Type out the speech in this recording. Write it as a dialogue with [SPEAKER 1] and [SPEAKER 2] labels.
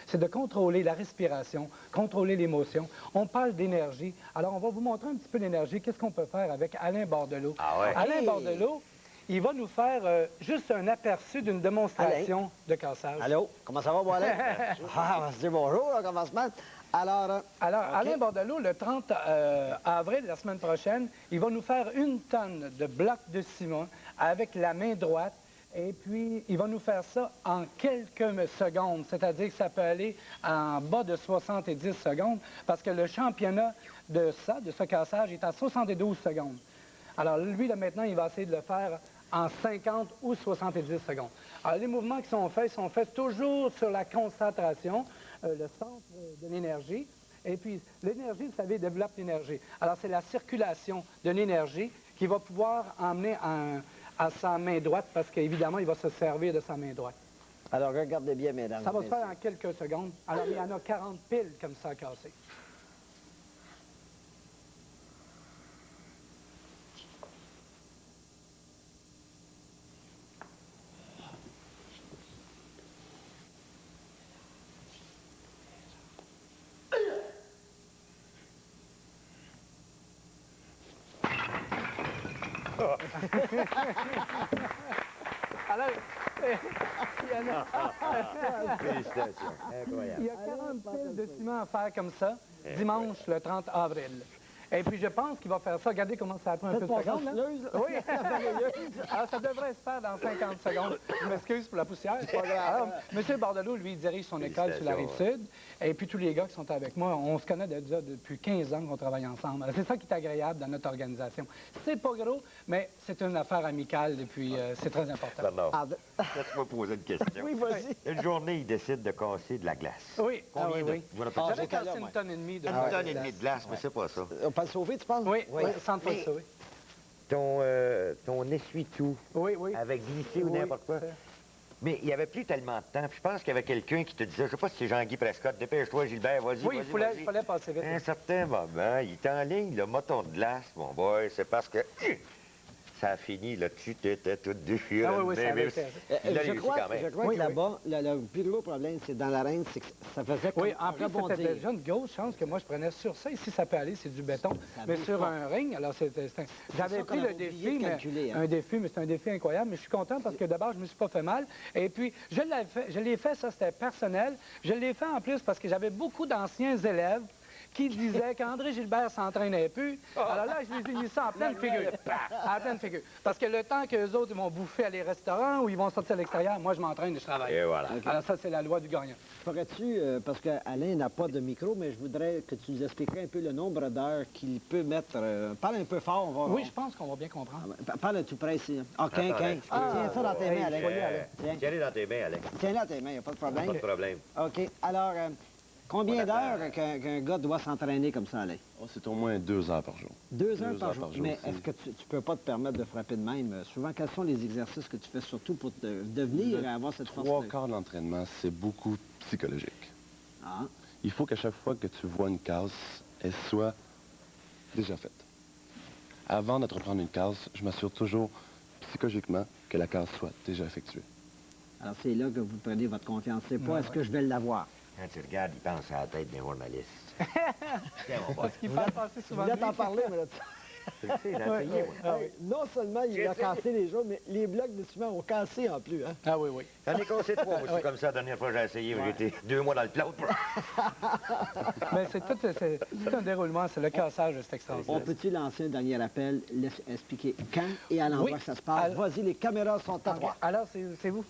[SPEAKER 1] c'est de contrôler la respiration, contrôler l'émotion. On parle d'énergie. Alors, on va vous montrer un petit peu l'énergie. Qu'est-ce qu'on peut faire avec Alain Bordelot?
[SPEAKER 2] Ah ouais.
[SPEAKER 1] Alain Bordelot, il va nous faire juste un aperçu d'une démonstration de cassage.
[SPEAKER 3] Allô? Comment ça va, moi, Alain? On va se dire bonjour, là, comment ça se passe? Alors, okay.
[SPEAKER 1] Alain Bordelot, le 30 avril, la semaine prochaine, il va nous faire 1 tonne de blocs de ciment avec la main droite. Et puis, il va nous faire ça en quelques secondes, c'est-à-dire que ça peut aller en bas de 70 secondes, parce que le championnat de ce cassage, est à 72 secondes. Alors, lui, là, maintenant, il va essayer de le faire en 50 ou 70 secondes. Alors, les mouvements qui sont faits toujours sur la concentration, le centre de l'énergie. Et puis, l'énergie, vous savez, développe l'énergie. Alors, c'est la circulation de l'énergie qui va pouvoir emmener à sa main droite, parce qu'évidemment, il va se servir de sa main droite.
[SPEAKER 3] Alors, regardez bien, mesdames.
[SPEAKER 1] Ça va se faire en quelques secondes. Alors, il y en a 40 piles comme ça à casser. Alors,
[SPEAKER 2] Félicitations. Incroyable.
[SPEAKER 1] il y a 40 piles de ciment à faire comme ça, dimanche le 30 avril. Et puis, je pense qu'il va faire ça. Regardez comment ça a pris un peu de secondes. Là. Oui. Alors, ça devrait se faire dans 50 secondes. Je m'excuse pour la poussière. C'est pas grave. Alors, M. Bordelot, lui, il dirige son école sur la Rive-Sud. Et puis, tous les gars qui sont avec moi, on se connaît déjà depuis 15 ans qu'on travaille ensemble. C'est ça qui est agréable dans notre organisation. C'est pas gros, mais c'est une affaire amicale et puis c'est très important.
[SPEAKER 2] Bernard, là, tu m'as posé une question.
[SPEAKER 3] Oui, vas-y.
[SPEAKER 2] Une journée, il décide de casser de la glace.
[SPEAKER 1] Oui,
[SPEAKER 2] Combien de... Vous en avez
[SPEAKER 1] J'avais
[SPEAKER 2] fait
[SPEAKER 1] cassé 1 tonne et demie de
[SPEAKER 2] une tonne et demie de glace, mais c'est pas ça.
[SPEAKER 3] On peut le sauver, tu penses?
[SPEAKER 1] Oui, sans te faire sauver.
[SPEAKER 2] Ton essuie-tout,
[SPEAKER 1] Oui, oui.
[SPEAKER 2] avec glissé ou
[SPEAKER 1] Oui,
[SPEAKER 2] n'importe quoi.
[SPEAKER 1] c'est-
[SPEAKER 2] Mais il n'y avait plus tellement de temps. Puis je pense qu'il y avait quelqu'un qui te disait, je sais pas si c'est Jean-Guy Prescott, dépêche-toi, Gilbert, vas-y,
[SPEAKER 1] Oui, il fallait passer vite.
[SPEAKER 2] À un certain moment, il est en ligne, le moton de glace, mon boy, c'est parce que ça a fini, là-dessus, t'étais tout déchiré.
[SPEAKER 1] Ah oui, oui, ça avait
[SPEAKER 2] mais
[SPEAKER 1] été...
[SPEAKER 2] il a
[SPEAKER 3] Je
[SPEAKER 2] réussi
[SPEAKER 3] crois
[SPEAKER 2] quand même.
[SPEAKER 3] que là-bas, le plus gros problème, c'est dans l'arène, c'est que ça faisait comme
[SPEAKER 1] Oui, en plus,
[SPEAKER 3] rebondir.
[SPEAKER 1] c'était déjà une grosse chance que moi, je prenais sur ça. Ici, ça peut aller, c'est du béton. Mais
[SPEAKER 3] bouge
[SPEAKER 1] sur
[SPEAKER 3] pas.
[SPEAKER 1] un ring, alors j'avais
[SPEAKER 3] ça
[SPEAKER 1] pris
[SPEAKER 3] qu'on
[SPEAKER 1] le
[SPEAKER 3] avait oublié
[SPEAKER 1] défi,
[SPEAKER 3] de
[SPEAKER 1] mais
[SPEAKER 3] calculer, hein.
[SPEAKER 1] un défi, mais c'est un défi incroyable. Mais je suis content parce que d'abord, je me suis pas fait mal. Et puis, je l'ai fait, ça, c'était personnel. Je l'ai fait en plus parce que j'avais beaucoup d'anciens élèves qui disaient qu'André Gilbert s'entraînait plus. Alors là, je les ai mis ça en pleine figure. En pleine figure. Parce que le temps qu'eux autres, ils vont bouffer à les restaurants ou ils vont sortir à l'extérieur, moi, je m'entraîne et je travaille.
[SPEAKER 2] Et voilà.
[SPEAKER 1] Alors ça, c'est la loi du gagnant.
[SPEAKER 3] Pourrais-tu, parce qu'Alain n'a pas de micro, mais je voudrais que tu nous expliquerais un peu le nombre d'heures qu'il peut mettre. Parle un peu fort, on va...
[SPEAKER 1] Oui, je pense qu'on va bien comprendre.
[SPEAKER 3] Parle tout près ici. OK,
[SPEAKER 2] Attends,
[SPEAKER 3] Tiens ça dans tes mains, Alain.
[SPEAKER 2] Tiens-les dans tes mains, Alex.
[SPEAKER 3] Tiens-le dans tes mains, il n'y a pas de problème.
[SPEAKER 2] Pas de problème.
[SPEAKER 3] OK. Alors, combien d'heures qu'un gars doit s'entraîner comme ça, Alain?
[SPEAKER 4] Oh, c'est au moins 2 heures par jour.
[SPEAKER 3] 2 heures par jour. Mais
[SPEAKER 4] c'est-
[SPEAKER 3] est-ce que tu peux pas te permettre de frapper de même? Souvent, quels sont les exercices que tu fais surtout pour devenir et avoir cette force?
[SPEAKER 4] 3 quarts de l'entraînement, c'est beaucoup psychologique.
[SPEAKER 3] Ah,
[SPEAKER 4] Il faut qu'à chaque fois que tu vois une casse, elle soit déjà faite. Avant d'entreprendre une casse, je m'assure toujours psychologiquement que la casse soit déjà effectuée.
[SPEAKER 3] alors c'est là que vous prenez votre confiance. C'est pas est-ce que je vais l'avoir?
[SPEAKER 2] Quand tu regardes, il pense à la tête des journalistes. Tiens, mon boy.
[SPEAKER 1] Parce qu'il parle passer
[SPEAKER 3] Je
[SPEAKER 1] souvent
[SPEAKER 3] voulais
[SPEAKER 1] de
[SPEAKER 3] t'en
[SPEAKER 1] lui.
[SPEAKER 3] parler, mais là,
[SPEAKER 2] Tu le sais, il a essayé, moi.
[SPEAKER 3] non seulement il a cassé les jours, mais les blocs de ciment ont cassé en plus. Hein?
[SPEAKER 1] Ah oui, oui.
[SPEAKER 2] J'en ai cassé 3, moi, c'est comme ça, la dernière fois que j'ai essayé, j'étais 2 mois dans le plâtre.
[SPEAKER 1] Mais c'est tout un déroulement, c'est le cassage, c'est
[SPEAKER 3] On
[SPEAKER 1] extraordinaire.
[SPEAKER 3] peut-tu lancer un dernier appel, expliquer quand et à l'endroit
[SPEAKER 1] Oui.
[SPEAKER 3] que ça se passe?
[SPEAKER 1] Alors-
[SPEAKER 3] Vas-y, les caméras sont à droite.
[SPEAKER 1] Alors, c'est vous.